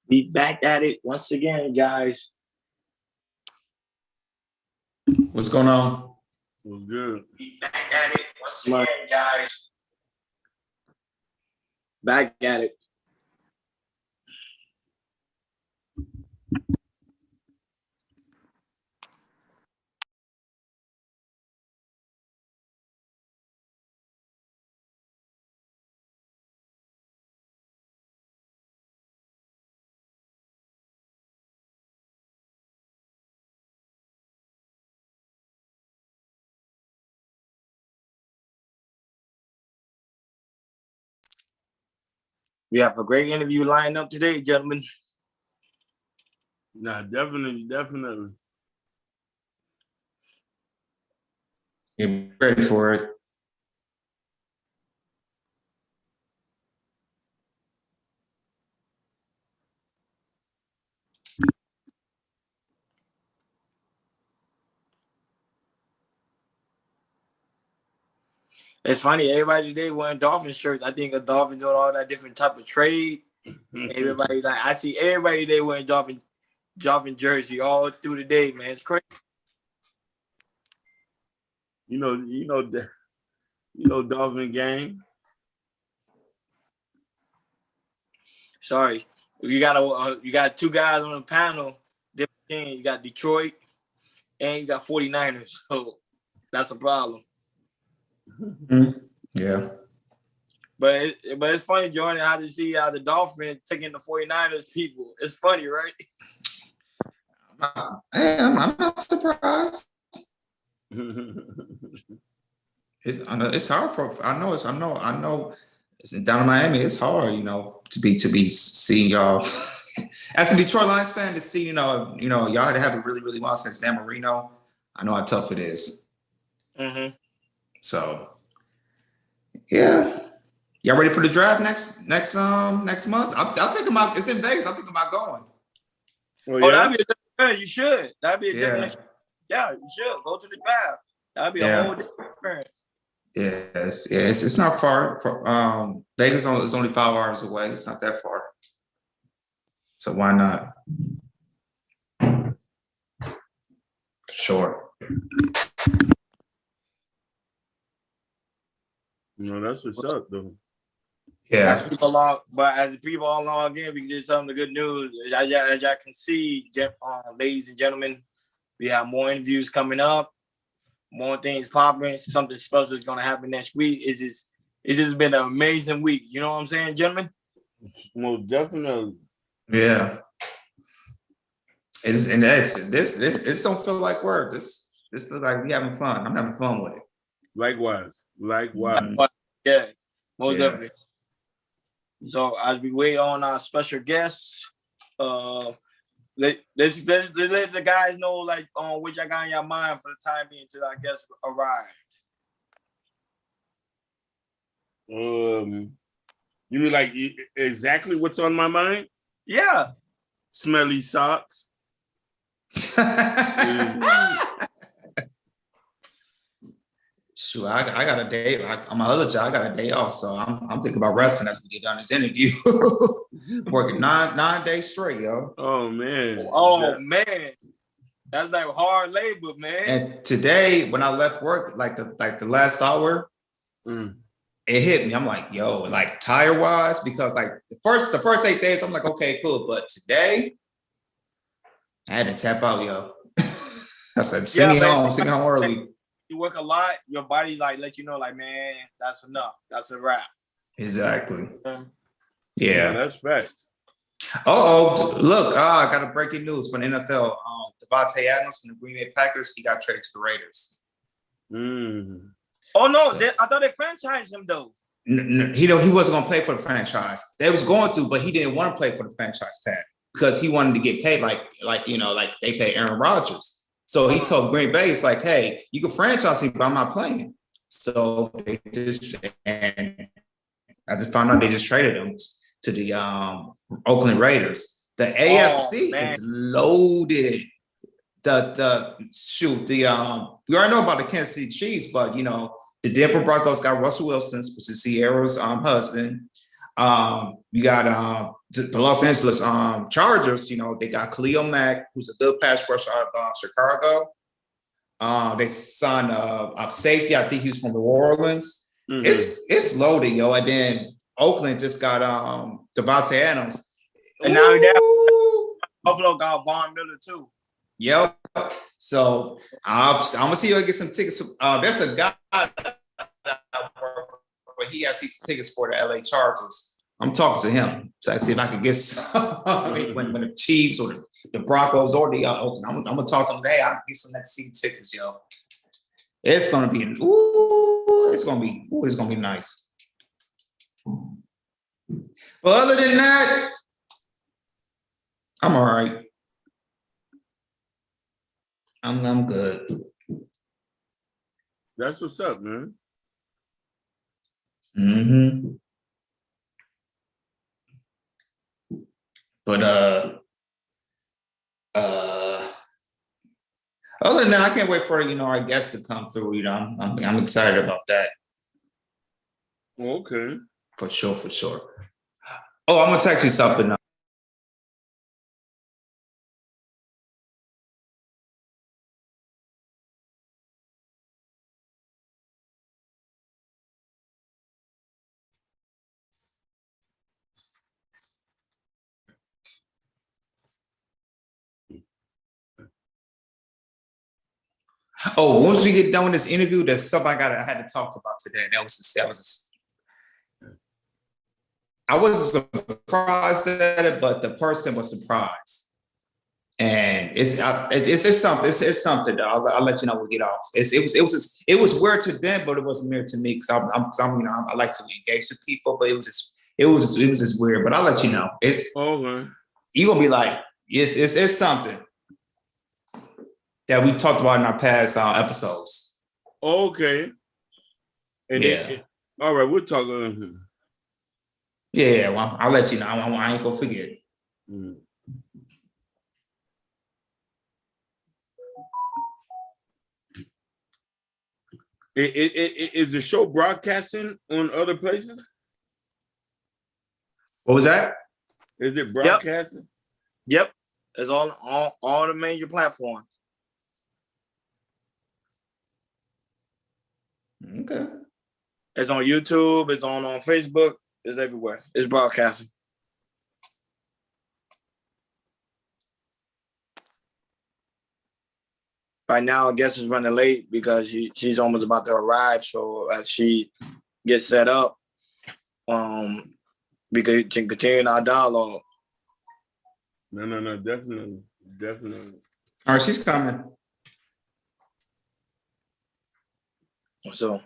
Be back at it once again, guys. What's going on? What's good? Be back at it once again, guys. Back at it. We have a great interview lined up today, gentlemen. Nah, definitely. You ready for it? It's funny, everybody today wearing Dolphin shirts. I think a Dolphin doing all that different type of trade. Everybody I see everybody today wearing Dolphin jersey all through the day, man. It's crazy. You know, Dolphin gang. Sorry, you got two guys on the panel. Different team. You got Detroit and you got 49ers. So that's a problem. Yeah. But it's funny, Jordan, how to see how the Dolphins taking the 49ers people. It's funny, right? I'm not surprised. It's hard for I know it's down in Miami. It's hard, to be seeing y'all as a Detroit Lions fan to see, y'all had to have it really, really well since Dan Marino. I know how tough it is. Mm-hmm. So yeah. Y'all ready for the draft next month? I'm thinking about it's in Vegas. I'm thinking about going. Oh, yeah? That'd be a different. You should. That'd be a different. Yeah, you should go to the draft. That'd be a whole different experience. It's not far. Vegas is only 5 hours away. It's not that far. So why not? For sure. That's what's up, though. Yeah. As the people all along again, we can just tell them the good news. As y'all can see, ladies and gentlemen, we have more interviews coming up, more things popping. Something special is going to happen next week. It's just been an amazing week. You know what I'm saying, gentlemen? Most definitely. Yeah. This don't feel like work. This looks like we having fun. I'm having fun with it. Likewise. Yes, most definitely. So as we wait on our special guests, let's let the guys know what y'all got in your mind for the time being until our guests arrive. You mean exactly what's on my mind? Yeah. Smelly socks. Shoot, I got a day. On my other job, I got a day off, so I'm thinking about resting as we get done this interview. Working nine days straight, yo. Oh man. Man, that's like hard labor, man. And today, when I left work, like the last hour, it hit me. I'm like, yo, like tire wise, because like the first 8 days, I'm like, okay, cool, but today, I had to tap out, yo. I said, send me home early. You work a lot, your body let you know, man, that's enough. That's a wrap. Exactly. Yeah, that's facts. Look, I got a breaking news from the NFL. Devontae Adams from the Green Bay Packers, he got traded to the Raiders. Oh no, I thought they franchised him though. No, he wasn't going to play for the franchise. They was going to, but he didn't want to play for the franchise tag because he wanted to get paid like they pay Aaron Rodgers. So he told Green Bay, it's like, hey, you can franchise me, but I'm not playing. So and I just found out they just traded him to the Oakland Raiders. The AFC is loaded. We already know about the Kansas City Chiefs, but the Denver Broncos got Russell Wilson, which is Sierra's husband. You got the Los Angeles Chargers. You know, they got Khalil Mack, who's a good pass rusher out of Chicago. They signed a safety. I think he's from New Orleans. Mm-hmm. It's loaded, yo. And then Oakland just got Devontae Adams. And now that Buffalo got Von Miller too. Yep. So I'm gonna see if I get some tickets. There's a guy where he has these tickets for the LA Chargers. I'm talking to him. So I see if I can get some when the Chiefs or the Broncos or the Oakland. I'm gonna talk to them. Hey, I can get some next seat tickets, yo. It's gonna be it's gonna be nice. But other than that, I'm all right. I'm good. That's what's up, man. Mm-hmm. But other than that, I can't wait for our guests to come through. You know, I'm excited about that. Okay. For sure. Oh, I'm gonna text you something now. Oh, once we get done with this interview, there's something I had to talk about today. I wasn't surprised at it, but the person was surprised, and it's something. It's something. Though. I'll let you know when we get off. It was weird to them, but it wasn't weird to me because I like to engage with people, but it was just weird. But I'll let you know. It's okay. You're gonna be like, it's something that we talked about in our past episodes. Okay. And yeah. All right, we'll talk. Yeah, well, I'll let you know. I ain't gonna forget. Mm. Is the show broadcasting on other places? What was that? Is it broadcasting? Yep. It's on all the major platforms. Okay. It's on YouTube. It's on Facebook. It's everywhere. It's broadcasting. Right now, I guess it's running late because she's almost about to arrive. So as she gets set up, we can continue our dialogue. No, definitely. All right, she's coming. So,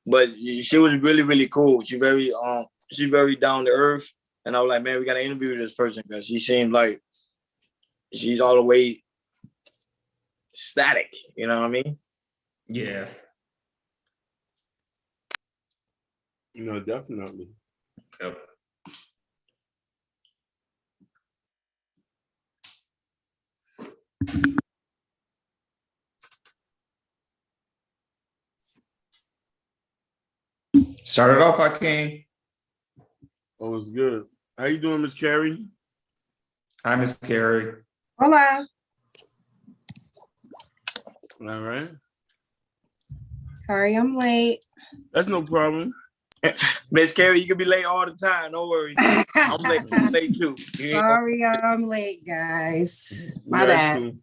but she was really, really cool. She's very down to earth, and I was like, man, we got to interview this person because she seemed like she's all the way static. You know what I mean? Yeah. No, definitely. Yep. Started off, Hakeem. Oh, it's good. How you doing, Miss Carrie? Hi, Miss Carrie. Hola. All right. Sorry, I'm late. That's no problem. Miss Carrie, you can be late all the time. Don't worry. I'm late too. Sorry, I'm late, guys. My bad. Cool.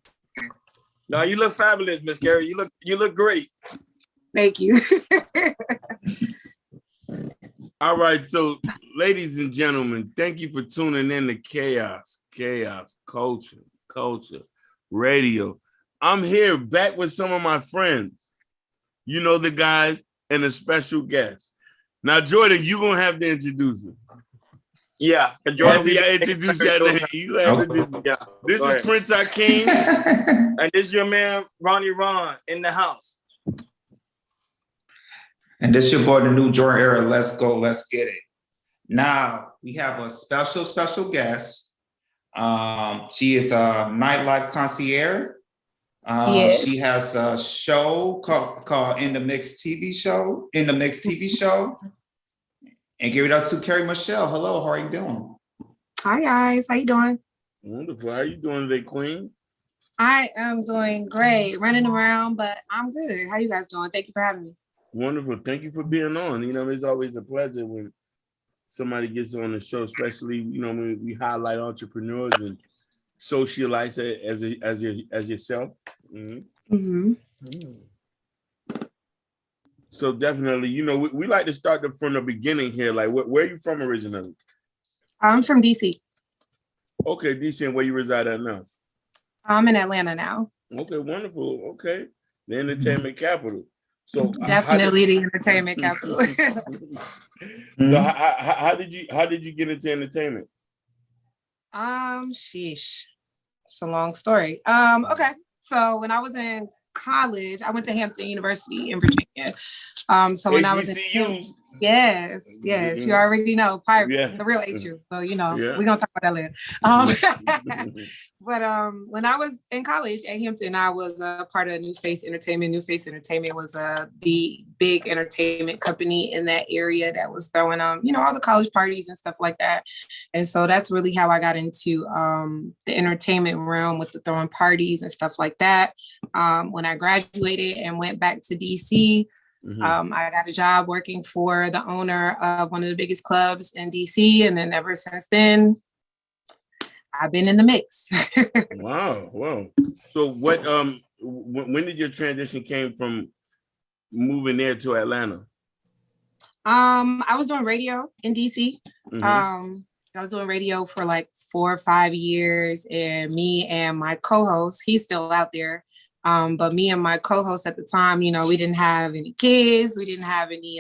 No, you look fabulous, Miss Carrie. You look great. Thank you. All right, so ladies and gentlemen, thank you for tuning in to Chaos, Culture, Radio. I'm here back with some of my friends. You know the guys and a special guest. Now, Jordan, you're going to have to introduce him. Yeah. Jordan, introduce you. Yeah. This is Prince Hakeem. And this is your man, Ronnie Ron, in the house. And this your boy, the new Jordan era. Let's go. Let's get it. Now, we have a special guest. She is a nightlife concierge. Yes. She has a show called In the Mix TV Show. And give it up to Carrie Michelle. Hello, how are you doing? Hi guys, how you doing? Wonderful. How you doing today, Queen? I am doing great, running around, but I'm good. How you guys doing? Thank you for having me. Wonderful. Thank you for being on. It's always a pleasure when somebody gets on the show, especially when we highlight entrepreneurs and socialites as yourself. Mm-hmm. Mm-hmm. So definitely, we like to start from the beginning here. Like, where are you from originally? I'm from DC. Okay, DC, and where you reside at now? I'm in Atlanta now. Okay, wonderful. Okay, the entertainment capital. So definitely the entertainment capital. So how did you get into entertainment? Sheesh, it's a long story. Okay, so when I was in college, I went to Hampton University in Virginia. So when I was in yes, you already know pirate, the real HU. So we're gonna talk about that later. But when I was in college at Hampton, I was a part of New Face Entertainment. New Face Entertainment was the big entertainment company in that area that was throwing all the college parties and stuff like that. And so that's really how I got into the entertainment realm with the throwing parties and stuff like that. When I graduated and went back to DC, I got a job working for the owner of one of the biggest clubs in DC. And then ever since then, I've been in the mix. Wow. So what, when did your transition came from moving there to Atlanta? I was doing radio in DC. I was doing radio for like 4 or 5 years, and me and my co-host, he's still out there. But me and my co-host at the time, we didn't have any kids. We didn't have any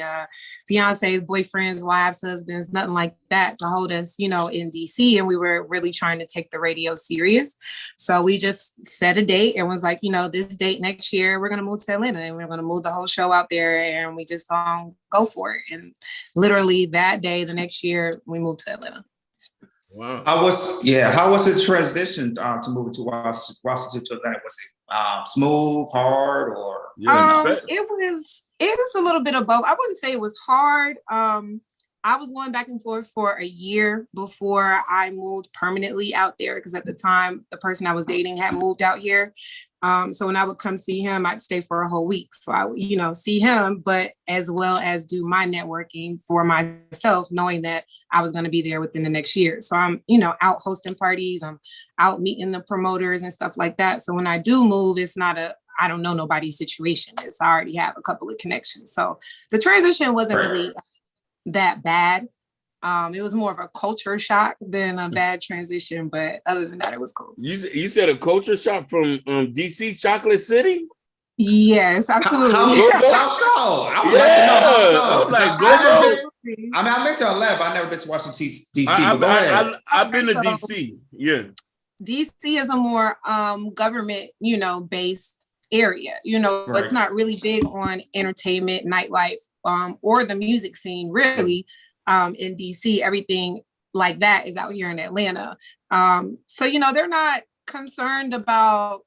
fiancés, boyfriends, wives, husbands, nothing like that to hold us, in DC. And we were really trying to take the radio serious. So we just set a date and was like, this date next year, we're going to move to Atlanta and we're going to move the whole show out there and we just going to go for it. And literally that day, the next year, we moved to Atlanta. Wow. How was the transition to move to Washington to Atlanta? Was it smooth, hard, or it was a little bit of both. I wouldn't say it was hard. I was going back and forth for a year before I moved permanently out there, because at the time the person I was dating had moved out here. So when I would come see him, I'd stay for a whole week. So I would, see him, but as well as do my networking for myself, knowing that I was going to be there within the next year. So I'm, out hosting parties, I'm out meeting the promoters and stuff like that. So when I do move, it's not I don't know nobody's situation. I already have a couple of connections. So the transition wasn't really that bad. It was more of a culture shock than a bad transition, but other than that, it was cool. You said a culture shock from DC, Chocolate City? Yes, absolutely. How so? I would like to know how so. I've been to Atlanta, but I've never been to Washington, DC. I've been to DC. Yeah. DC is a more government, based area. It's not really big on entertainment, nightlife, or the music scene, really. In DC, everything like that is out here in Atlanta. So, they're not concerned about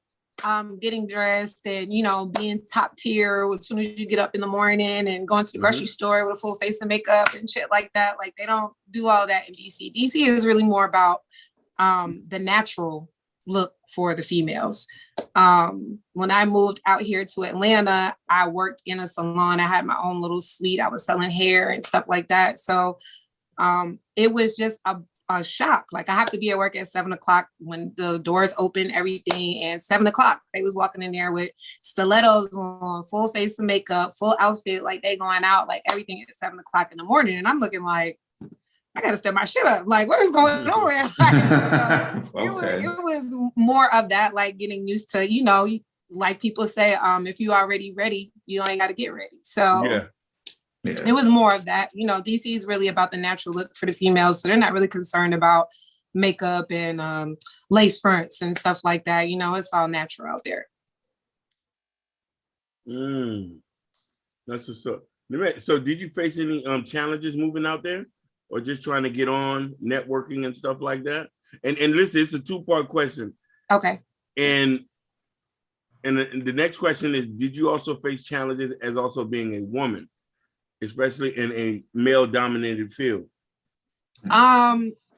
getting dressed and, being top tier as soon as you get up in the morning and going to the grocery store with a full face of makeup and shit like that. Like, they don't do all that in DC. DC is really more about the natural look for the females. When I moved out here to Atlanta, I worked in a salon. I had my own little suite. I was selling hair and stuff like that. So it was just a shock. Like, I have to be at work at 7:00 when the doors open, everything. And 7:00, they was walking in there with stilettos on, full face of makeup, full outfit, like they going out, like everything at 7:00 in the morning. And I'm looking like, I gotta step my shit up. Like, what is going on? It was more of that, like getting used to, like people say, if you already ready, you ain't got to get ready. So it was more of that. DC is really about the natural look for the females. So they're not really concerned about makeup and lace fronts and stuff like that. It's all natural out there. That's what's up. So did you face any challenges moving out there? Or just trying to get on, networking and stuff like that? And listen, it's a 2-part question. Okay. And the next question is, did you also face challenges as also being a woman? especially in a male-dominated field?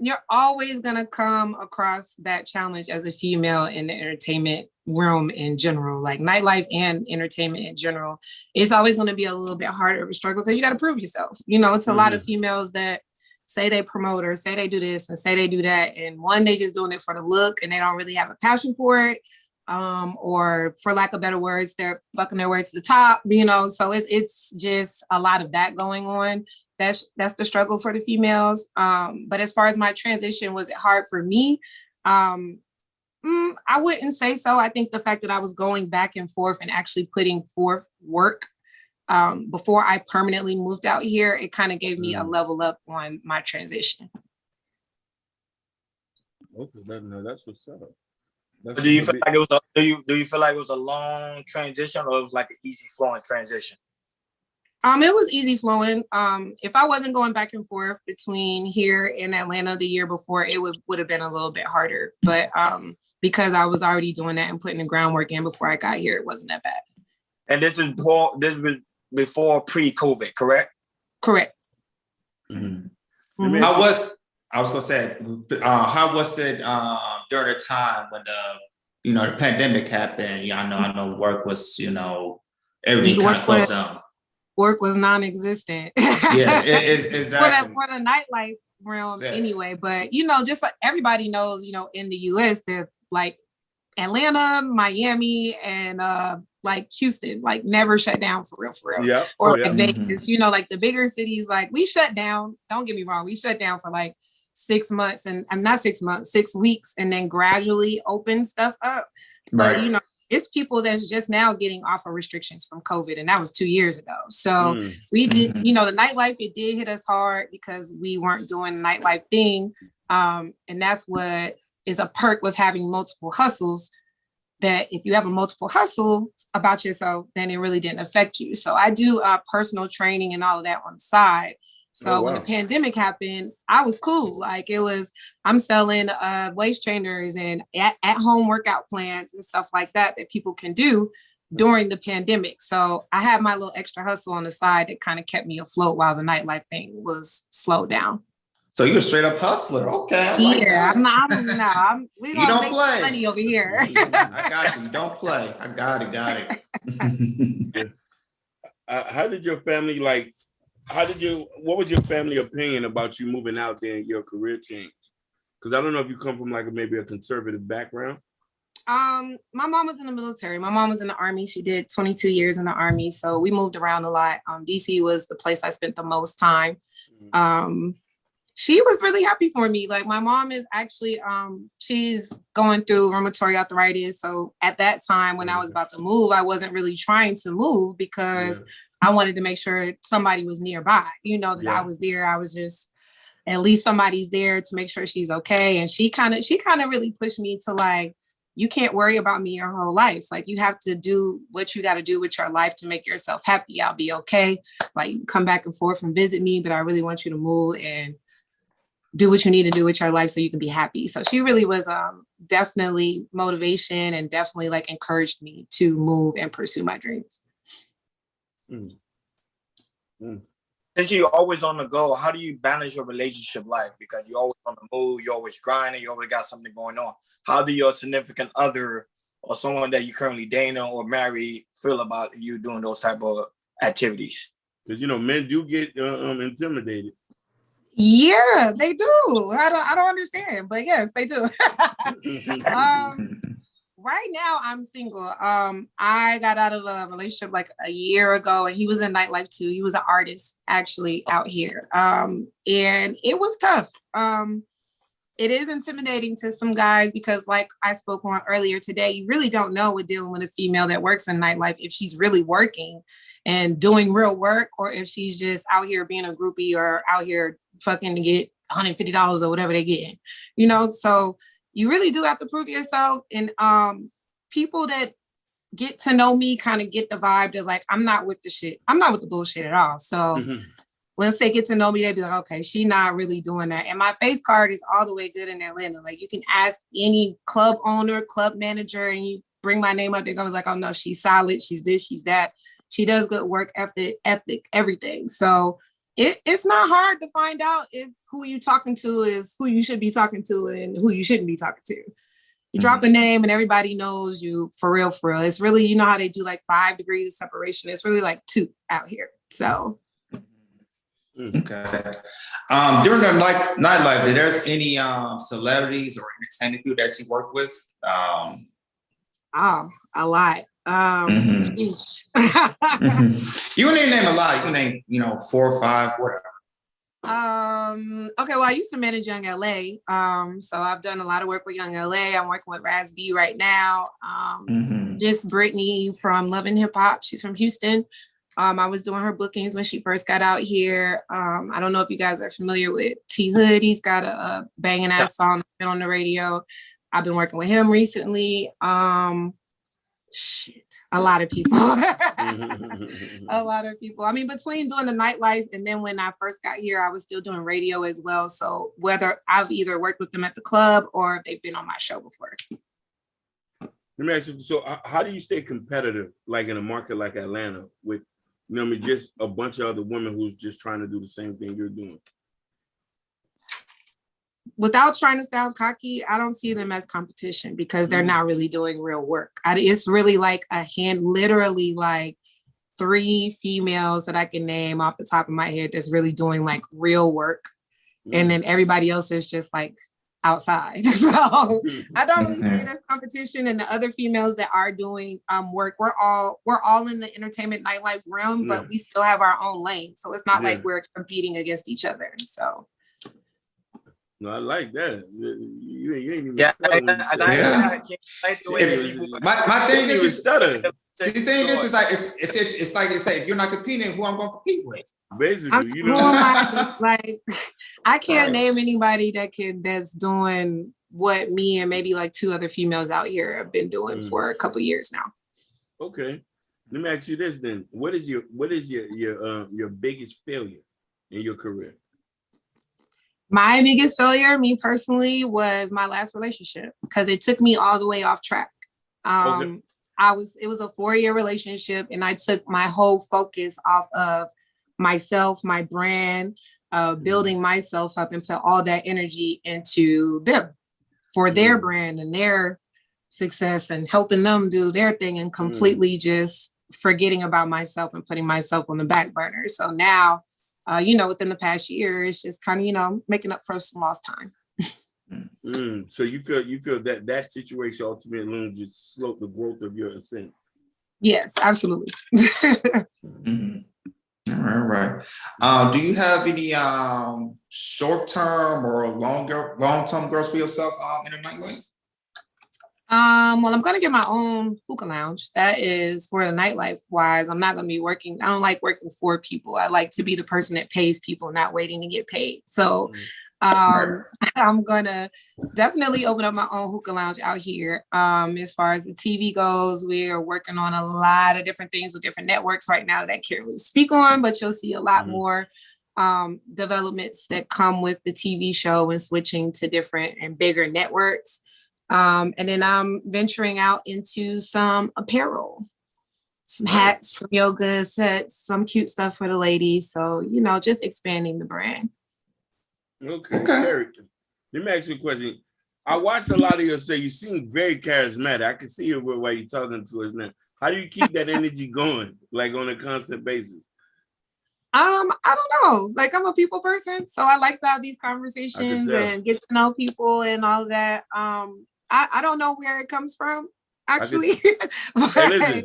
You're always gonna come across that challenge as a female in the entertainment realm in general, like nightlife and entertainment in general. It's always gonna be a little bit harder of a struggle because you got to prove yourself. You know, it's a lot of females that say they promote or say they do this and say they do that, and one, they just doing it for the look and they don't really have a passion for it. Or for lack of better words, they're fucking their way to the top, you know. So it's just a lot of that going on. That's the struggle for the females. But as far as my transition, was it hard for me? I wouldn't say so. I think the fact that I was going back and forth and actually putting forth work before I permanently moved out here, it kind of gave me a level up on my transition. Okay, that's what's up. Do you feel like it was do you feel like it was a long transition, or it was like an easy flowing transition? It was easy flowing. If I wasn't going back and forth between here and Atlanta the year before, it would have been a little bit harder. But because I was already doing that and putting the groundwork in before I got here, it wasn't that bad. And this was before pre-COVID, correct? Correct. Mm-hmm. Mm-hmm. I was gonna say, how was it during the time when the pandemic happened? Yeah, I know work was, everything kind of closed down. Work was non-existent. Yeah, exactly. for the nightlife realm anyway. But just like everybody knows, in the US, they're like Atlanta, Miami, and like Houston, like never shut down for real. Yeah. Or like Vegas, like the bigger cities, like we shut down. Don't get me wrong, we shut down for like 6 months, and I'm not 6 months, 6 weeks, and then gradually open stuff up. But it's people that's just now getting off of restrictions from COVID, and that was 2 years ago. So we did, the nightlife, it did hit us hard because we weren't doing the nightlife thing. And that's what is a perk with having multiple hustles, that if you have a multiple hustle about yourself, then it really didn't affect you. So I do personal training and all of that on the side. So when the pandemic happened, I was cool. Like I'm selling waist trainers and at home workout plans and stuff like that people can do during the pandemic. So I had my little extra hustle on the side that kind of kept me afloat while the nightlife thing was slowed down. So you're a straight up hustler. Okay. I like that. We don't make play. Money over here. I got you. You don't play. I got it. How did your family what was your family opinion about you moving out there and your career change? Because I don't know if you come from maybe a conservative background. My mom was in the military. My mom was in the Army. She did 22 years in the Army. So we moved around a lot. DC was the place I spent the most time. She was really happy for me. Like my mom is actually, she's going through rheumatoid arthritis. So at that time when I was about to move, I wasn't really trying to move because I wanted to make sure somebody was nearby, that I was there. I was just, at least somebody's there to make sure she's okay. And she kind of really pushed me to like, you can't worry about me your whole life. Like you have to do what you got to do with your life to make yourself happy. I'll be okay. Like you come back and forth and visit me, but I really want you to move and do what you need to do with your life so you can be happy. So she really was definitely motivation and definitely like encouraged me to move and pursue my dreams. Since you're always on the go, how do you balance your relationship life? Because you're always on the move, you're always grinding, you always got something going on. How do your significant other or someone that you currently dating or marry feel about you doing those type of activities? Because men do get intimidated. Yeah, they do. I don't understand, but yes, they do. Right now, I'm single. I got out of a relationship like a year ago, and he was in nightlife too. He was an artist actually out here, and it was tough. It is intimidating to some guys because, like I spoke on earlier today, you really don't know with dealing with a female that works in nightlife if she's really working and doing real work, or if she's just out here being a groupie or out here fucking to get $150 or whatever they get. So you really do have to prove yourself. And people that get to know me kind of get the vibe that like, I'm not with the shit. I'm not with the bullshit at all. So once they get to know me, they be like, okay, she not really doing that. And my face card is all the way good in Atlanta. Like you can ask any club owner, club manager, and you bring my name up, they're gonna be like, oh no, she's solid. She's this, she's that. She does good work ethic, everything. So it's not hard to find out if who you talking to is who you should be talking to and who you shouldn't be talking to. You drop a name and everybody knows you for real, for real. It's really, you know how they do like 5 degrees of separation. It's really like 2 out here. So. Okay. During the nightlife, did there's any celebrities or entertainment people that you work with? Oh, a lot. Sheesh. You can name a lot. You can name, 4 or 5, whatever. Okay, well, I used to manage Young LA. So I've done a lot of work with Young LA. I'm working with Raz B right now. Just Brittany from Love and Hip Hop. She's from Houston. I was doing her bookings when she first got out here. I don't know if you guys are familiar with T Hood. He's got a banging ass song that's been on the radio. I've been working with him recently. A lot of people. A lot of people. I mean, between doing the nightlife and then when I first got here, I was still doing radio as well. So whether I've either worked with them at the club or if they've been on my show before. Let me ask you, so how do you stay competitive, like in a market like Atlanta with, just a bunch of other women who's just trying to do the same thing you're doing? Without trying to sound cocky, I don't see them as competition because they're not really doing real work. It's really like literally like 3 females that I can name off the top of my head that's really doing like real work. And then everybody else is just like outside. So I don't really see it as competition. And the other females that are doing work, we're all in the entertainment nightlife realm, but we still have our own lane. So it's not like we're competing against each other. So no, I like that. You ain't even My thing is stutter. See, the thing is like if it's like you say, if you're not competing, who I'm going to compete with? Basically, like I can't name anybody that's doing what me and maybe like 2 other females out here have been doing for a couple years now. Okay, let me ask you this then: what is your biggest failure in your career? My biggest failure, me personally, was my last relationship because it took me all the way off track. It was a 4-year relationship and I took my whole focus off of myself, my brand, building myself up and put all that energy into them for their brand and their success and helping them do their thing and completely just forgetting about myself and putting myself on the back burner. So now, within the past year, it's just kind of, making up for some lost time. So you feel that situation ultimately just slowed the growth of your ascent? Yes, absolutely. All right. Do you have any short-term or long-term goals for yourself in the nightlife? Well, I'm gonna get my own hookah lounge. That is for the nightlife wise. I'm not gonna be working. I don't like working for people. I like to be the person that pays people, not waiting to get paid. So I'm gonna definitely open up my own hookah lounge out here. As far as the TV goes, we are working on a lot of different things with different networks right now that I can't really speak on, but you'll see a lot more developments that come with the TV show and switching to different and bigger networks. And then I'm venturing out into some apparel, some hats, some yoga sets, some cute stuff for the ladies. So, just expanding the brand. Okay. Carrie, let me ask you a question. I watched a lot of your show. You seem very charismatic. I can see you while you're talking to us now. How do you keep that energy going, like on a constant basis? I don't know. Like I'm a people person, so I like to have these conversations and get to know people and all of that. I don't know where it comes from, actually. Hey, listen,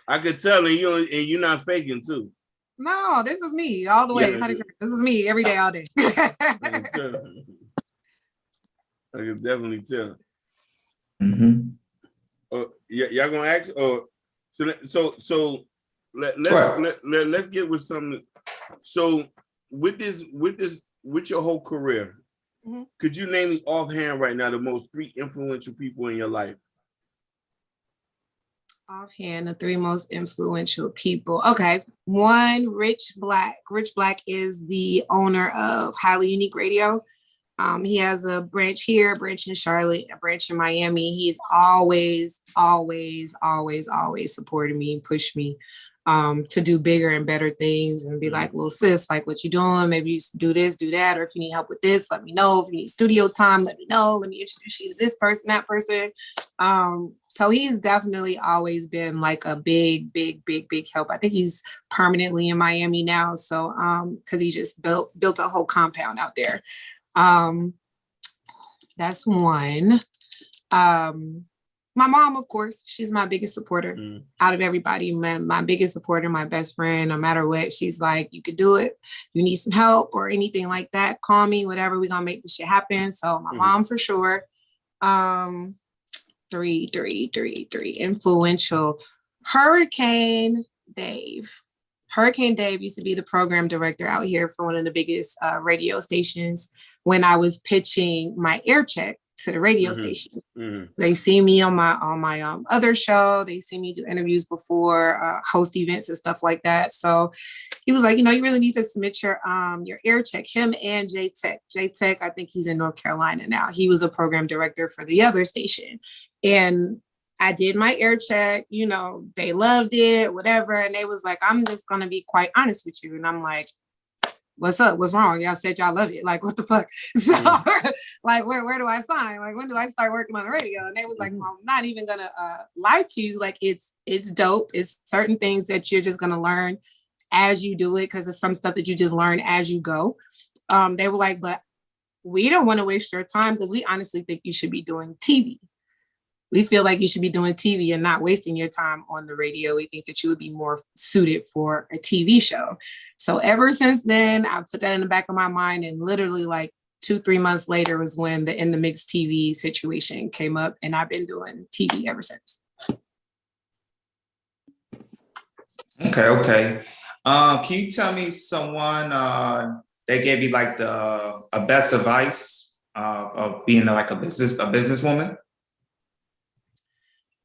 I could tell, and you're not faking too. No, this is me all the way. Yeah. This is me every day, all day. I can definitely tell. Y'all gonna ask? So let's get with something. So with your whole career. Could you name me offhand right now the most 3 influential people in your life? Offhand, the 3 most influential people. Okay. 1, Rich Black. Rich Black is the owner of Highly Unique Radio. He has a branch here, a branch in Charlotte, a branch in Miami. He's always supported me and pushed me to do bigger and better things and be like, well, sis, like what you doing? Maybe you do this, do that. Or if you need help with this, let me know. If you need studio time, let me know. Let me introduce you to this person, that person. So he's definitely always been like a big help. I think he's permanently in Miami now. So because he just built a whole compound out there. That's one. My mom, of course, she's my biggest supporter out of everybody. My biggest supporter, my best friend. No matter what, she's like, you could do it. You need some help or anything like that, call me, whatever. We're gonna make this shit happen. So my mom for sure. Three. Influential. Hurricane Dave. Hurricane Dave used to be the program director out here for one of the biggest radio stations when I was pitching my air check to the radio station. They see me on my other show. They see me do interviews before, host events and stuff like that. So he was like, you really need to submit your air check. Him and J-Tech. J-Tech, I think he's in North Carolina now. He was a program director for the other station. And I did my air check, they loved it, whatever. And they was like, I'm just going to be quite honest with you. And I'm like, what's up? What's wrong? Y'all said y'all love it. Like, what the fuck? So like, where do I sign? Like, when do I start working on the radio? And they was like, well, I'm not even going to lie to you. Like, it's dope. It's certain things that you're just going to learn as you do it. Cause it's some stuff that you just learn as you go. They were like, but we don't want to waste your time because we honestly think you should be doing TV. We feel like you should be doing TV and not wasting your time on the radio. We think that you would be more suited for a TV show. So ever since then, I put that in the back of my mind, and literally like 2-3 months later was when the In the Mix TV situation came up, and I've been doing TV ever since. Okay. Can you tell me someone that gave you like a best advice of being like a businesswoman?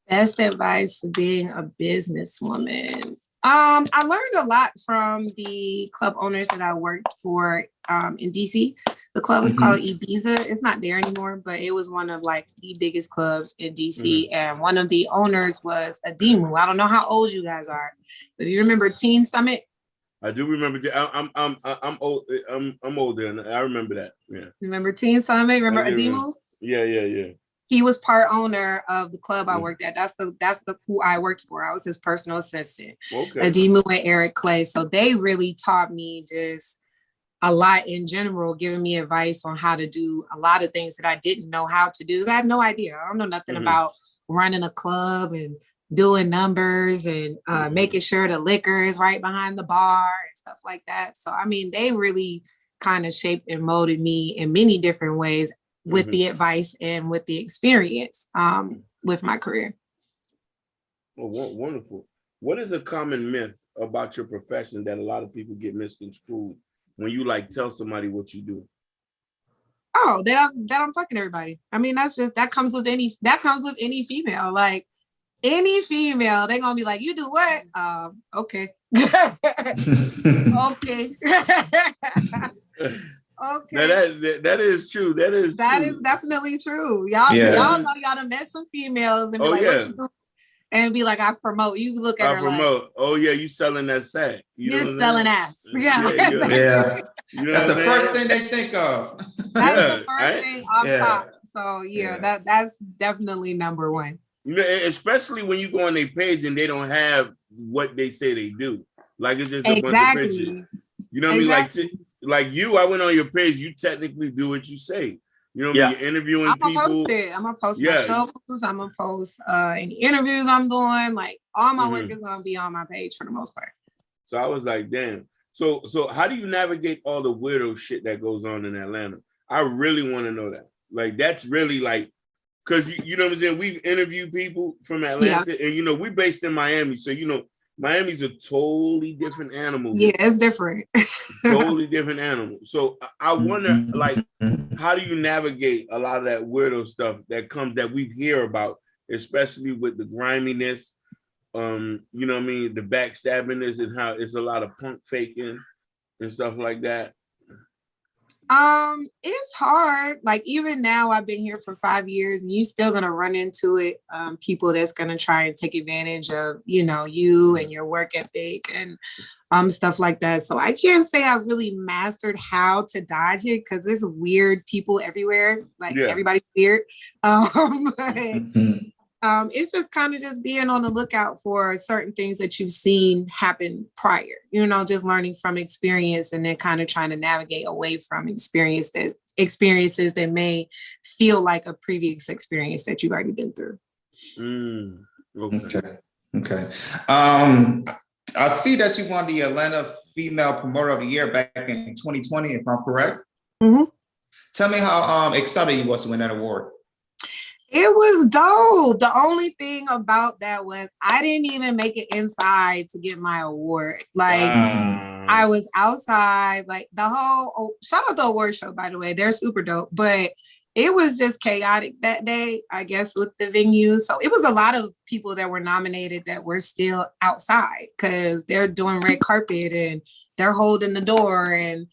Best advice for being a businesswoman. I learned a lot from the club owners that I worked for in DC. The club was called Ibiza. It's not there anymore, but it was one of like the biggest clubs in DC. And one of the owners was Adimu. I don't know how old you guys are, but you remember Teen Summit? I do remember. I'm old. I'm older, and I remember that. Yeah. Remember Teen Summit? Remember Adimu? Yeah. He was part owner of the club I worked at. That's the who I worked for. I was his personal assistant. Okay. Adimu and Eric Clay. So they really taught me just a lot in general, giving me advice on how to do a lot of things that I didn't know how to do. Because I had no idea. I don't know nothing about running a club and doing numbers and making sure the liquor is right behind the bar and stuff like that. So, I mean, they really kind of shaped and molded me in many different ways with the advice and with the experience with my career. Well, wonderful. What is a common myth about your profession that a lot of people get misconstrued when you like tell somebody what you do? Oh, that I'm fucking everybody. I mean, that comes with any female. Like any female, they're gonna be like, you do what? Okay. Okay. Okay. That is true. That is definitely true. Y'all know y'all done met some females and be like, what you do? And be like, I promote. You look at her promote. Like, oh yeah, you selling that sack. You're selling ass. Yeah. You know that's the first thing they think of. That's the first thing off top. So that's definitely number one. Especially when you go on their page and they don't have what they say they do. Like it's just a bunch of pictures. You know what I mean? Like you, I went on your page. You technically do what you say. You know what I mean? You're interviewing people. I'm gonna post my shows. I'm gonna post any interviews I'm doing. Like all my work is gonna be on my page for the most part. So I was like, damn. So how do you navigate all the weirdo shit that goes on in Atlanta? I really want to know that. Like that's really like, cause you know what I'm saying? We've interviewed people from Atlanta, and we based in Miami, so Miami's a totally different animal. Yeah, it's different. Totally different animal. So I wonder, like, how do you navigate a lot of that weirdo stuff that we hear about, especially with the griminess, you know what I mean, the backstabbingness, and how it's a lot of punk faking and stuff like that. It's hard. Like even now, I've been here for 5 years, and you're still gonna run into it. People that's gonna try and take advantage of, you and your work ethic and stuff like that. So I can't say I've really mastered how to dodge it because there's weird people everywhere. Like everybody's weird. But it's just kind of just being on the lookout for certain things that you've seen happen prior, just learning from experience and then kind of trying to navigate away from experiences that may feel like a previous experience that you've already been through. Okay. I see that you won the Atlanta Female Promoter of the Year back in 2020, if I'm correct. Mm-hmm. Tell me how excited you was to win that award. It was dope. The only thing about that was I didn't even make it inside to get my award. Like I was outside, like the whole, shout out the award show, by the way, they're super dope, but it was just chaotic that day, I guess, with the venue. So it was a lot of people that were nominated that were still outside because they're doing red carpet and they're holding the door and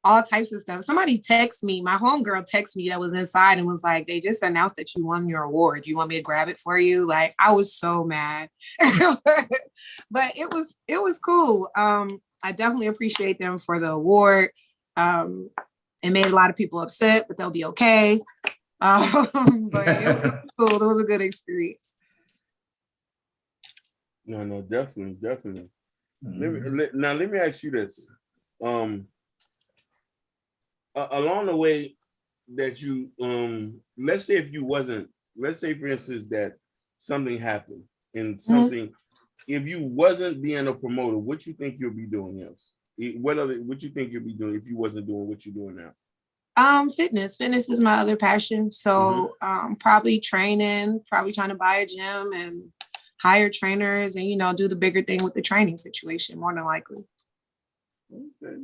all types of stuff. Somebody texted me, my homegirl texted me that was inside and was like, they just announced that you won your award. You want me to grab it for you? Like, I was so mad. But it was cool. I definitely appreciate them for the award. It made a lot of people upset, but they'll be okay. But it was cool. It was a good experience. No, definitely. Let me ask you this. Along the way that you, let's say for instance, that something happened and something, if you wasn't being a promoter, what you think you'll be doing else? What you think you'll be doing if you wasn't doing what you're doing now? Fitness is my other passion. So probably training, probably trying to buy a gym and hire trainers and, do the bigger thing with the training situation, more than likely. Okay.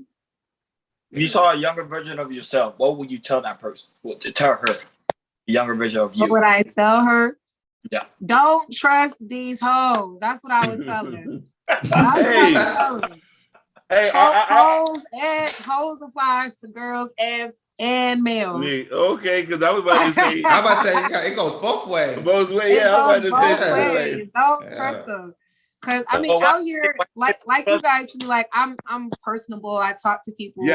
If you saw a younger version of yourself, what would you tell that person? To tell her, the younger version of you. What would I tell her? Yeah. Don't trust these hoes. That's what I was telling her. Hey, hoes applies to girls and males. Okay, because I was about to say, it goes both ways. Both ways, yeah. I was about to say Don't trust them. Because out here, like you guys see, like I'm personable. I talk to people.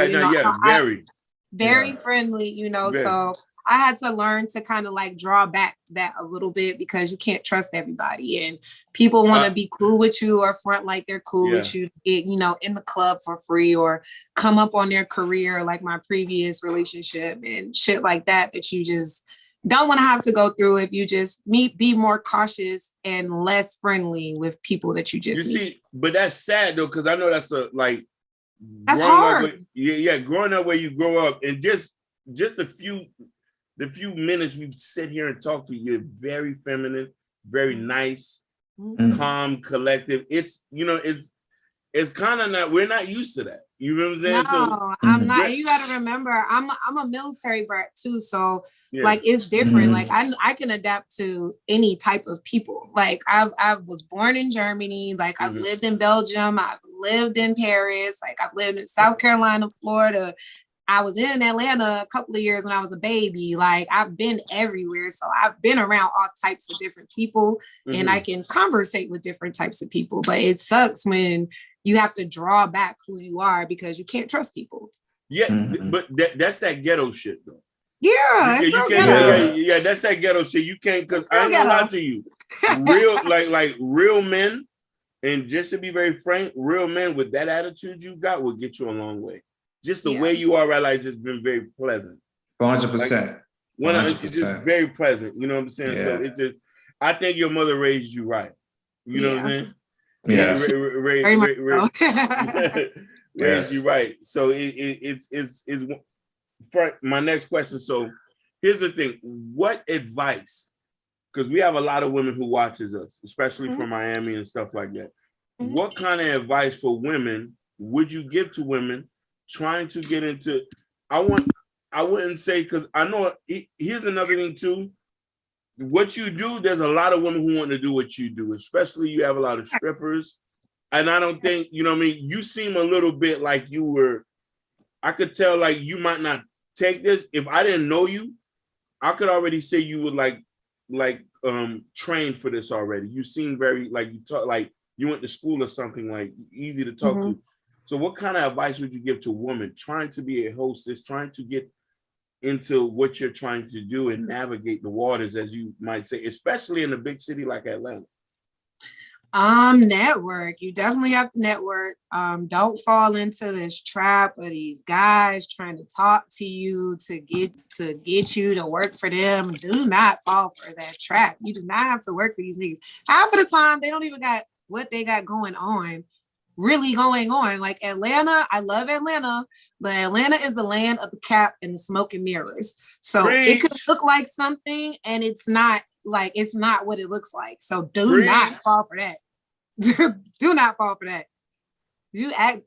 Very friendly. So I had to learn to kind of like draw back that a little bit because you can't trust everybody, and people want to be cool with you or front like they're cool with you, in the club for free or come up on their career like my previous relationship and shit like that you just don't want to have to go through if you just be more cautious and less friendly with people that you just meet. See, but that's sad though, because I know that's that's hard. Growing up where you grow up and just the few minutes we sit here and talk to you, you're very feminine, very nice, calm, collective. It's kind of not, we're not used to that. You know what I'm saying? No, I'm not. You got to remember, I'm a military brat too. So like, it's different. Like I can adapt to any type of people. Like I was born in Germany. Like I've lived in Belgium. I've lived in Paris. Like I've lived in South Carolina, Florida. I was in Atlanta a couple of years when I was a baby. Like I've been everywhere. So I've been around all types of different people and I can conversate with different types of people, but it sucks when you have to draw back who you are because you can't trust people. Yeah, but that's that ghetto shit though. Yeah, you can't. Yeah, that's that ghetto shit. You can't, because I ain't gonna lie to you. Real like real men, and just to be very frank, real men with that attitude you got will get you a long way. Just the way you are right, like, just been very pleasant. 100%. It's just very pleasant. You know what I'm saying? Yeah. So it just, I think your mother raised you right. You know what I'm saying? Yeah. Raised you right. So it's for my next question. So here's the thing. What advice, because we have a lot of women who watches us, especially from Miami and stuff like that. What kind of advice for women would you give to women trying to get into, I wouldn't say, because I know, here's another thing too. What you do, there's a lot of women who want to do what you do, especially you have a lot of strippers. And I don't think, you know what I mean? You seem a little bit like you were, I could tell like you might not take this. If I didn't know you, I could already say you would like trained for this already. You seem very like you talk like you went to school or something, like easy to talk to. So what kind of advice would you give to a woman trying to be a hostess, trying to get into what you're trying to do and navigate the waters, as you might say, especially in a big city like Atlanta? Network. You definitely have to network. Don't fall into this trap of these guys trying to talk to you to get you to work for them. Do not fall for that trap. You do not have to work for these niggas. Half of the time, they don't even got what they got going on. Really going on. Like Atlanta, I love Atlanta, but Atlanta is the land of the cap and the smoke and mirrors. So it could look like something and it's not what it looks like. So do not fall for that. Do not fall for that.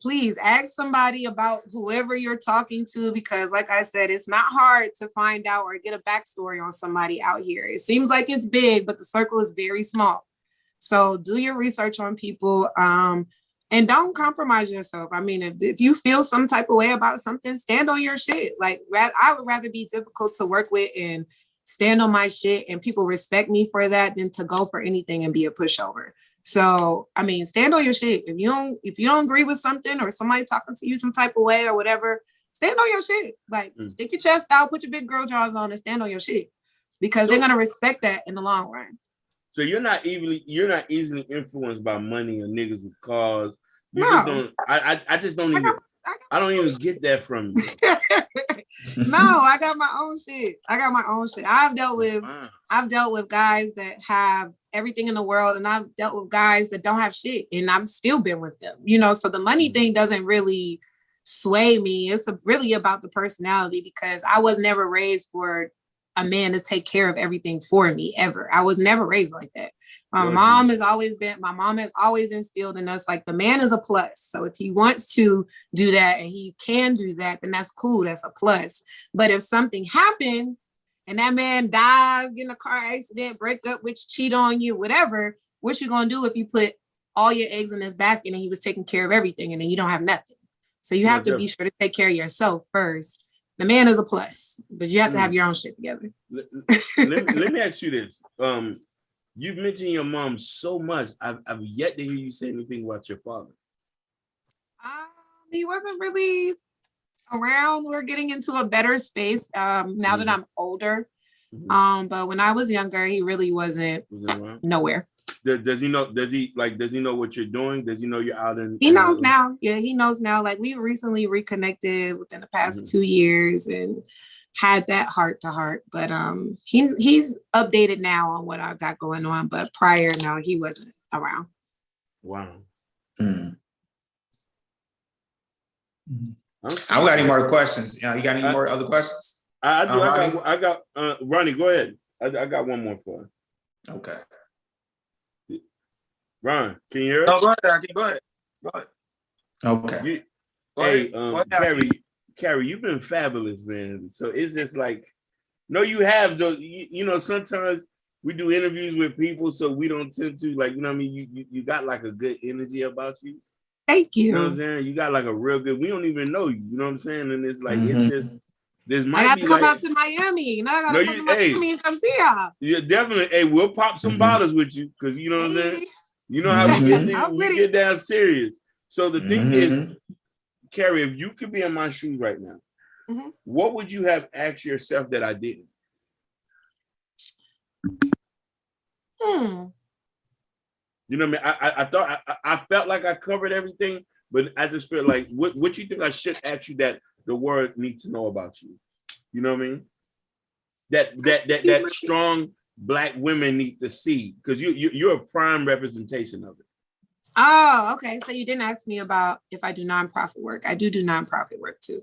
Please ask somebody about whoever you're talking to, because like I said, it's not hard to find out or get a backstory on somebody out here. It seems like it's big, but the circle is very small. So do your research on people. And don't compromise yourself. I mean, if you feel some type of way about something, stand on your shit. Like, I would rather be difficult to work with and stand on my shit and people respect me for that than to go for anything and be a pushover. So, I mean, stand on your shit. If you don't agree with something or somebody talking to you some type of way or whatever, stand on your shit. Like, stick your chest out, put your big girl jaws on and stand on your shit, because they're going to respect that in the long run. So you're not easily influenced by money or niggas with cars. You no. Just don't. I just don't even. I don't even get that from you. No, I got my own shit. I've dealt with guys that have everything in the world, and I've dealt with guys that don't have shit, and I've still been with them. So the money thing doesn't really sway me. It's really about the personality, because I was never raised for a man to take care of everything for me ever. I was never raised like that. My mom has always instilled in us, like, the man is a plus. So if he wants to do that and he can do that, then that's cool. That's a plus. But if something happens and that man dies, get in a car accident, break up with you, cheat on you, whatever, what you gonna do if you put all your eggs in this basket and he was taking care of everything and then you don't have nothing? So you have to be sure to take care of yourself first. The man is a plus, but you have to have your own shit together. Let me ask you this. You've mentioned your mom so much. I've yet to hear you say anything about your father. He wasn't really around. We're getting into a better space now that I'm older. But when I was younger, he really wasn't nowhere. Does he know? Does he know what you're doing? Does he know you're out in? He knows now. Yeah, he knows now. Like, we recently reconnected within the past 2 years and had that heart to heart. But he's updated now on what I got going on. But prior, no, he wasn't around. Wow. I don't got any more questions. You got any more other questions? I do. I got Ronnie, go ahead. I got one more for you. Okay. Ron, can you hear us? No, go ahead. Okay. Carrie, you've been fabulous, man. So it's just like, no, you have those. Sometimes we do interviews with people, so we don't tend to, like, what I mean. You got like a good energy about you. Thank you. You know what I'm saying? You got like a real good. We don't even know you. You know what I'm saying? And it's like it's just. This might I got to come out to Miami. Now I got to come to Miami and come see y'all. Yeah, definitely. Hey, we'll pop some bottles with you, because you know what I'm saying. You know how we get down serious. So the thing is, Carrie, if you could be in my shoes right now, what would you have asked yourself that I didn't? You know what I mean? I thought I felt like I covered everything, but I just feel like what you think I should ask you that the world needs to know about you. You know what I mean? That strong Black women need to see, because you're a prime representation of it. Oh, okay. So you didn't ask me about if I do nonprofit work. I do nonprofit work too.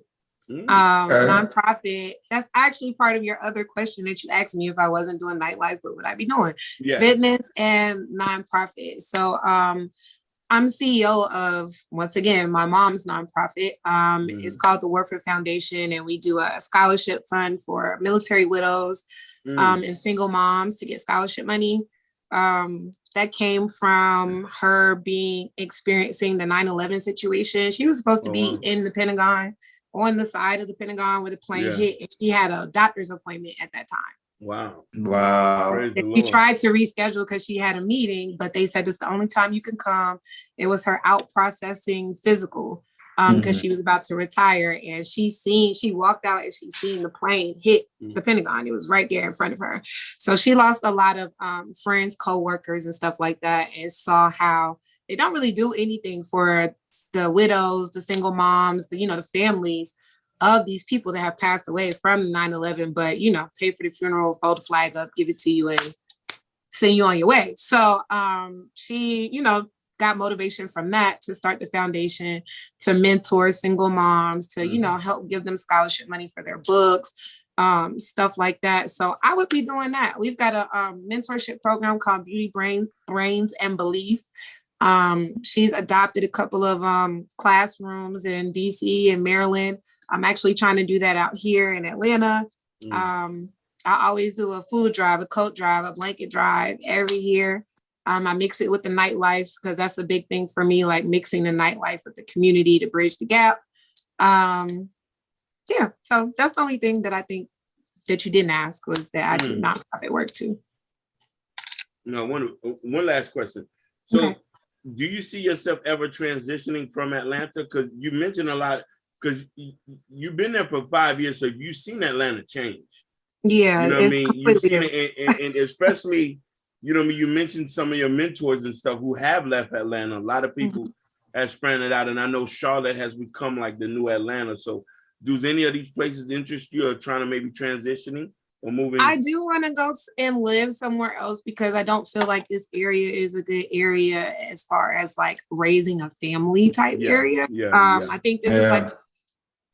Nonprofit, that's actually part of your other question that you asked me. If I wasn't doing nightlife, what would I be doing? Yeah. Fitness and nonprofit. So I'm CEO of, once again, my mom's nonprofit. It's called the Warfare Foundation, and we do a scholarship fund for military widows and single moms to get scholarship money. That came from her experiencing the 9/11 situation. She was supposed to be in the Pentagon, on the side of the Pentagon where the plane Yeah. hit, and she had a doctor's appointment at that time. Wow. Wow. She tried to reschedule because she had a meeting, but they said it's the only time you can come. It was her out processing physical because she was about to retire, and she walked out and she seen the plane hit the Pentagon. It was right there in front of her. So she lost a lot of friends, co-workers and stuff like that, and saw how they don't really do anything for the widows, the single moms, the families of these people that have passed away from 9/11, but pay for the funeral, fold the flag up, give it to you, and send you on your way. So she, got motivation from that to start the foundation, to mentor single moms, to help give them scholarship money for their books, stuff like that. So I would be doing that. We've got a mentorship program called Beauty Brains and Belief. She's adopted a couple of classrooms in DC and Maryland. I'm actually trying to do that out here in Atlanta. I always do a food drive, a coat drive, a blanket drive every year. I mix it with the nightlife because that's a big thing for me, like mixing the nightlife with the community to bridge the gap. So that's the only thing that I think that you didn't ask was that I do nonprofit work too. No, one last question. So do you see yourself ever transitioning from Atlanta? Because you mentioned a lot, because you've been there for 5 years, so you've seen Atlanta change. Yeah, you know what I mean. You've seen it, and especially, you mentioned some of your mentors and stuff who have left Atlanta. A lot of people have spread it out, and I know Charlotte has become like the new Atlanta. So, does any of these places interest you, or trying to maybe transitioning or moving? I do want to go and live somewhere else because I don't feel like this area is a good area as far as like raising a family type area. I think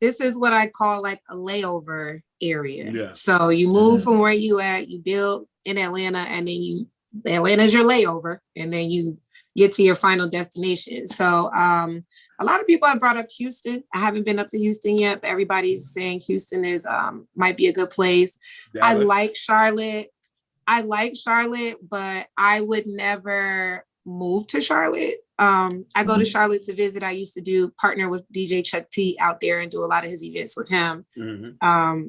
this is what I call like a layover area. Yeah. So you move from where you at, you build in Atlanta, and then Atlanta's your layover, and then you get to your final destination. So a lot of people have brought up Houston. I haven't been up to Houston yet, but everybody's saying Houston is might be a good place. Dallas. I like Charlotte, but I would never move to Charlotte. I go to Charlotte to visit. I used to partner with DJ Chuck T out there and do a lot of his events with him.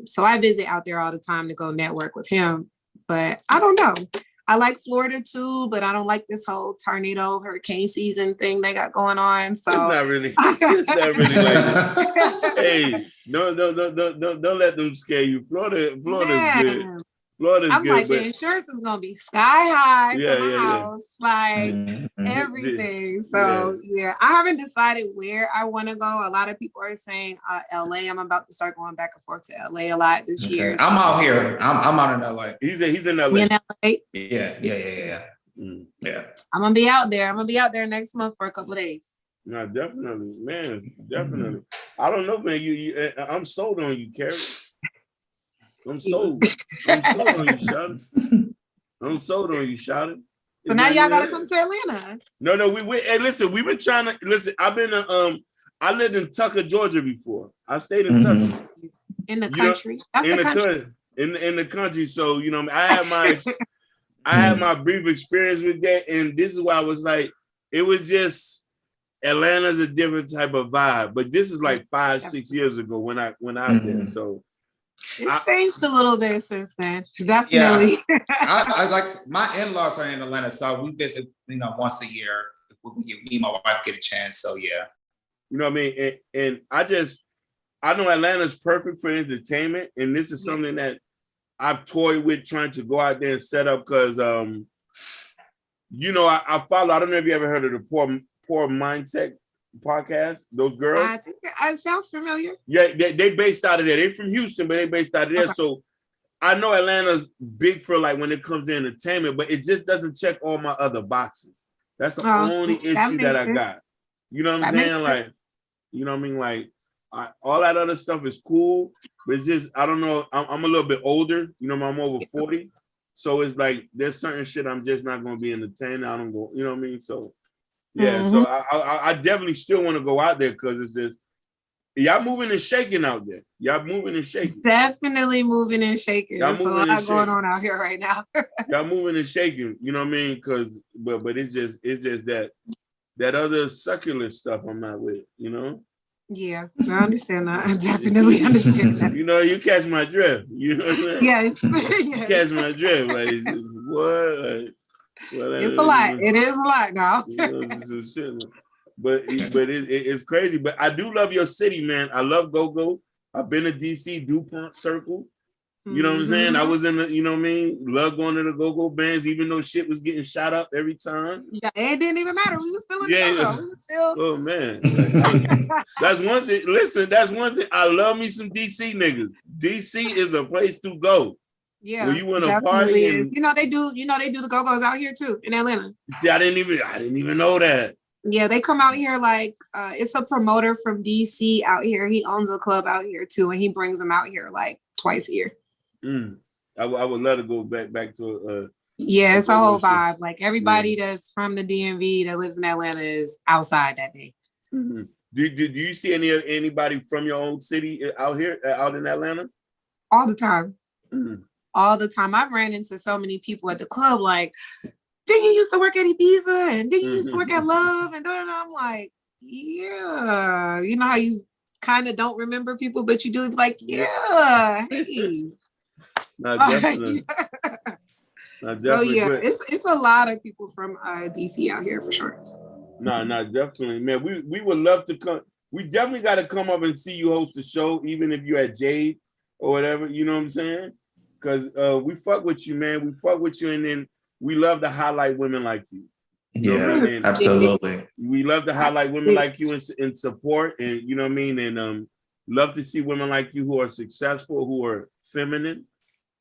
So I visit out there all the time to go network with him. But I don't know. I like Florida too, but I don't like this whole tornado hurricane season thing they got going on. So it's not really like that. Hey, don't let them scare you. Florida's good. I'm good, like, the insurance is gonna be sky high for my house, like everything. So I haven't decided where I want to go. A lot of people are saying LA. I'm about to start going back and forth to LA a lot this year. So. I'm out here. I'm out in LA. He's in LA. In LA? Yeah. I'm gonna be out there. I'm gonna be out there next month for a couple of days. No, definitely, man, definitely. I don't know, man. You I'm sold on you, Carrie. I'm sold on you, Shawty. I'm sold on you, Shawty. So now y'all gotta come to Atlanta. No, we hey, listen, we've been trying to listen. I've been I lived in Tucker, Georgia before. I stayed in Tucker. In the country. That's the country. In the country. So, I had my brief experience with that, and this is why I was like, it was just Atlanta's a different type of vibe. But this is like 5-6 years ago when I went out there. So it's changed a little bit since then. Definitely. Yeah. I like my in-laws are in Atlanta, so we visit, once a year. Me and my wife get a chance. So yeah. You know what I mean? And I know Atlanta's perfect for entertainment, and this is something that I've toyed with trying to go out there and set up because I follow. I don't know if you ever heard of the Poor Mindset podcast. Those girls. I think it sounds familiar. Yeah, they based out of there. They're from Houston, but they based out of there. Okay. So I know Atlanta's big for like when it comes to entertainment, but it just doesn't check all my other boxes. That's the only issue that I got. You know what I'm saying? Like, you know what I mean? Like, all that other stuff is cool, but it's just, I don't know. I'm a little bit older. I'm over 40. So it's like, there's certain shit I'm just not going to be entertained. I don't go, you know what I mean? So, yeah. So I definitely still want to go out there because it's just, y'all moving and shaking out there. Y'all moving and shaking. Definitely moving and shaking. There's a lot going on out here right now. Y'all moving and shaking. You know what I mean? Because, but it's just that other secular stuff I'm not with, Yeah, I understand that. I definitely understand that. You know, you catch my drift. You know what I'm saying? Yes. You catch my drift. Like, it's just, what? Like, It's a lot. It is a lot now. You know, some shit. But it's crazy. But I do love your city, man. I love go-go. I've been to DC, DuPont Circle. You know what I'm saying? I was in the, you know what I mean? Love going to the go-go bands, even though shit was getting shot up every time. Yeah, it didn't even matter. We were still in the go-go. We were still... Oh, man. That's one thing. Listen, that's one thing. I love me some DC niggas. DC is a place to go. Yeah. Where you want to party. And, you know, they do the go-go's out here too, in Atlanta. See, I didn't even know that. Yeah, they come out here like, it's a promoter from DC out here. He owns a club out here too, and he brings them out here like twice a year. I would love to go back to yeah, it's a whole vibe. Like everybody that's from the DMV that lives in Atlanta is outside that day. Mm-hmm. Do you see anybody from your own city out here out in Atlanta? All the time. Mm-hmm. All the time. I've ran into so many people at the club like, didn't you used to work at Ibiza? And didn't you used to work at Love? And I'm like, yeah. You know how you kind of don't remember people, but you do. It's like, yeah. Hey. No, definitely. So yeah, it's a lot of people from DC out here for sure. No, definitely, man. We would love to come. We definitely got to come up and see you host a show, even if you're at Jade or whatever. You know what I'm saying? Because we fuck with you, man. We fuck with you, and then we love to highlight women like you. Yeah, absolutely. We love to highlight women like you and support, and you know what I mean, and love to see women like you who are successful, who are feminine.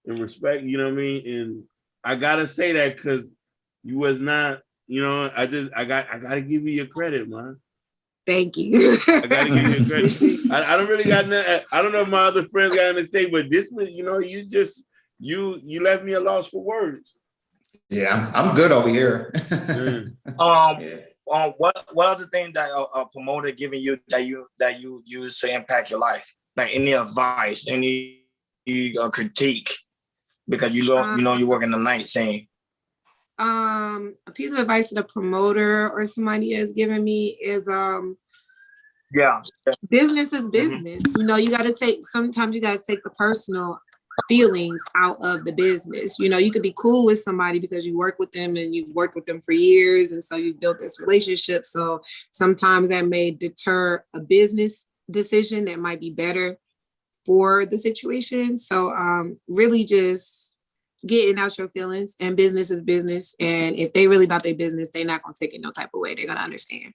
And respect, you know what I mean? And I gotta say that because you was not, you know, I gotta give you your credit, man. Thank you. I gotta give you your credit. I don't really got nothing. I don't know if my other friends got anything to say, but this one, you know, you left me a loss for words. Yeah, I'm good over here. What other thing that a promoter giving you that you use to impact your life? Like any advice, any critique? Because you know you work in the night scene. A piece of advice that a promoter or somebody has given me is business is business. You know, sometimes you gotta take the personal feelings out of the business. You know, you could be cool with somebody because you work with them and you've worked with them for years, and so you've built this relationship. So sometimes that may deter a business decision that might be better for the situation. So really just getting out your feelings, and business is business. And if they really about their business, they're not gonna take it no type of way. They're gonna understand.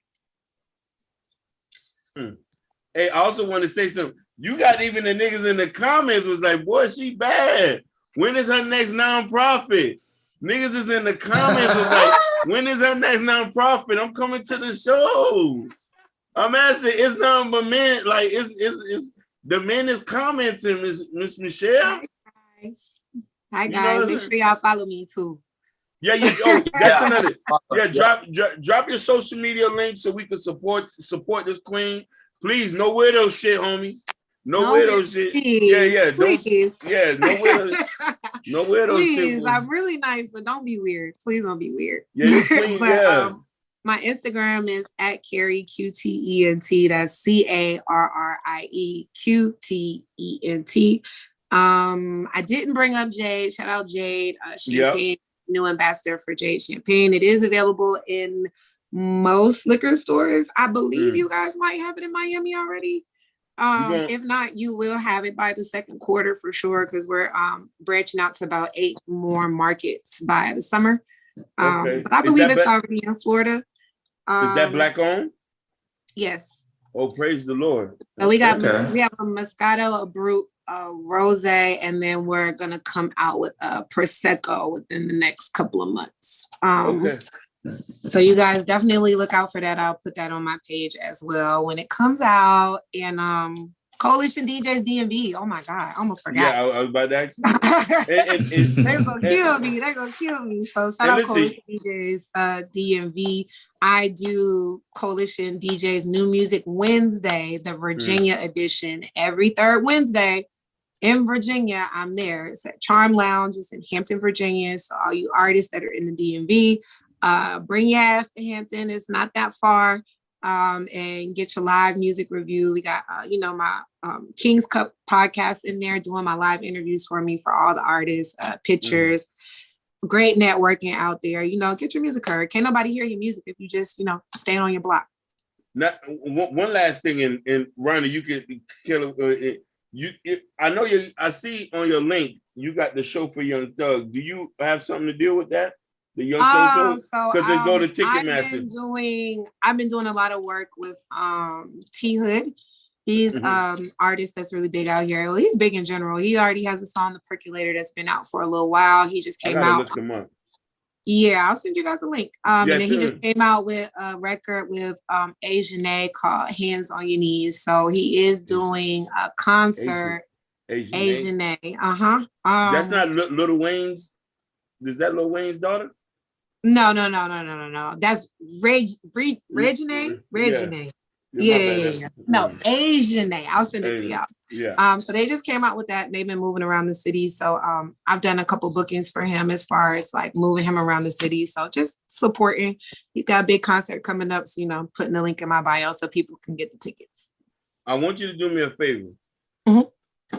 Hey, I also want to say something. You got even the niggas in the comments was like, boy, she bad. When is her next nonprofit? Niggas is in the comments was like, when is her next nonprofit? I'm coming to the show. I'm asking, it's nothing but men. Like it's the men is commenting, Miss Michelle. Hi guys. Make sure y'all follow me too. Yeah. Oh, that's another. Yeah, drop your social media link so we can support this queen. Please, no weirdo shit, homies. No weirdo shit. Yeah. Please. No weirdo shit. Please, I'm really nice, but don't be weird. Please don't be weird. Yeah, queen, but, my Instagram is at Carrie QTENT. That's CARRIE QTENT. I didn't bring up Jade. Shout out Jade Champagne, new ambassador for Jade Champagne. It is available in most liquor stores. I believe you guys might have it in Miami already. If not, you will have it by the second quarter for sure, because we're branching out to about 8 more markets by the summer. But I believe it's already in Florida. Is that black owned? Yes. Oh, praise the Lord. So we have a Moscato, a Brut, a Rosé, and then we're gonna come out with a Prosecco within the next couple of months. So you guys definitely look out for that. I'll put that on my page as well when it comes out. And Coalition DJs DMV. Oh my God, I almost forgot. Yeah, I was about to ask you. They're gonna kill me. They're gonna kill me. So shout out Coalition DJs DMV. I do Coalition DJs New Music Wednesday, the Virginia edition, every third Wednesday in Virginia. I'm there. It's at Charm Lounge. It's in Hampton, Virginia. So all you artists that are in the DMV, bring your ass to Hampton. It's not that far. and get your live music review. We got, my King's Cup podcast in there doing my live interviews for me for all the artists, pictures, great networking out there. Get your music heard. Can't nobody hear your music if you just, stay on your block. Now, one last thing, and Ronnie, you can kill it. I know I see on your link you got the show for Young Thug. Do you have something to deal with that? The Young Thug show? Because they go to Ticketmaster. I've been doing a lot of work with T Hood. He's artist that's really big out here. Well, he's big in general. He already has a song, The Percolator, that's been out for a little while. He just came out. Look him up. Yeah, I'll send you guys a link. And then he just came out with a record with Asian A called Hands on Your Knees. So he is doing a concert. Asian A. That's not Lil Wayne's. Is that Lil Wayne's daughter? No. That's Regine. Yeah. No, Asian A. I'll send it to y'all. Yeah. So they just came out with that. They've been moving around the city. So I've done a couple bookings for him as far as like moving him around the city. So just supporting. He's got a big concert coming up. So, putting the link in my bio so people can get the tickets. I want you to do me a favor.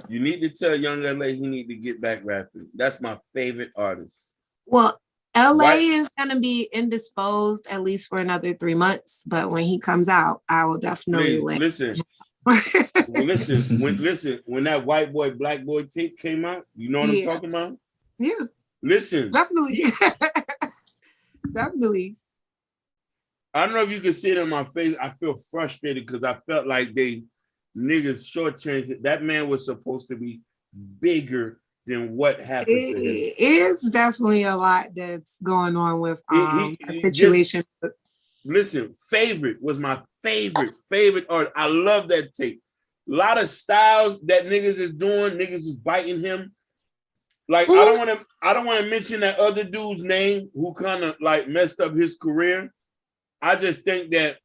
You need to tell Young LA he need to get back rapping. That's my favorite artist. Well, LA is gonna be indisposed at least for another 3 months, but when he comes out, I will definitely listen. When that white boy, black boy tape came out, you know what I'm talking about? Yeah. Listen. Definitely. Definitely. I don't know if you can see it in my face. I feel frustrated because I felt like they niggas shortchanged it. That man was supposed to be bigger than what happened to him. It is definitely a lot that's going on with a situation. Listen, Favorite was my favorite art. I love that tape. A lot of styles that niggas is doing, niggas is biting him. Like I don't want to mention that other dude's name who kind of like messed up his career. I just think that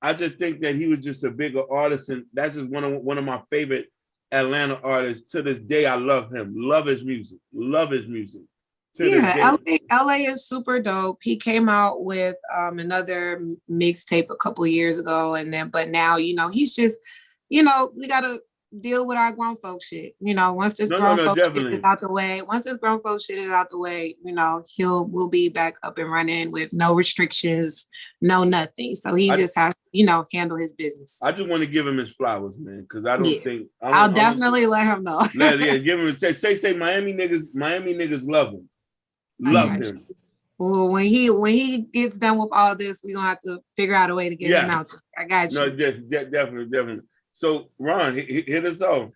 he was just a bigger artist, and that's just one of my favorite Atlanta artists. To this day, I love him. Love his music. LA is super dope. He came out with another mixtape a couple of years ago, but now he's just we gotta deal with our grown folk shit. Once this grown folk shit is out the way, we'll be back up and running with no restrictions, no nothing. So he just has to, handle his business. I just want to give him his flowers, man, because I don't think I'll definitely let him know. Give him say Miami niggas love him. Love him. Well, when he gets done with all this, we're gonna have to figure out a way to get him out. I got you. No, definitely. So, Ron, hit us off.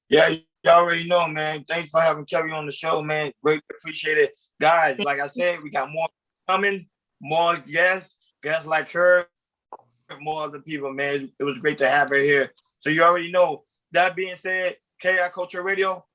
Yeah, you already know, man. Thanks for having Carrie on the show, man. Greatly appreciate it. Guys, like I said, we got more coming, more guests like her, more other people, man. It was great to have her here. So you already know. That being said, KI Culture Radio,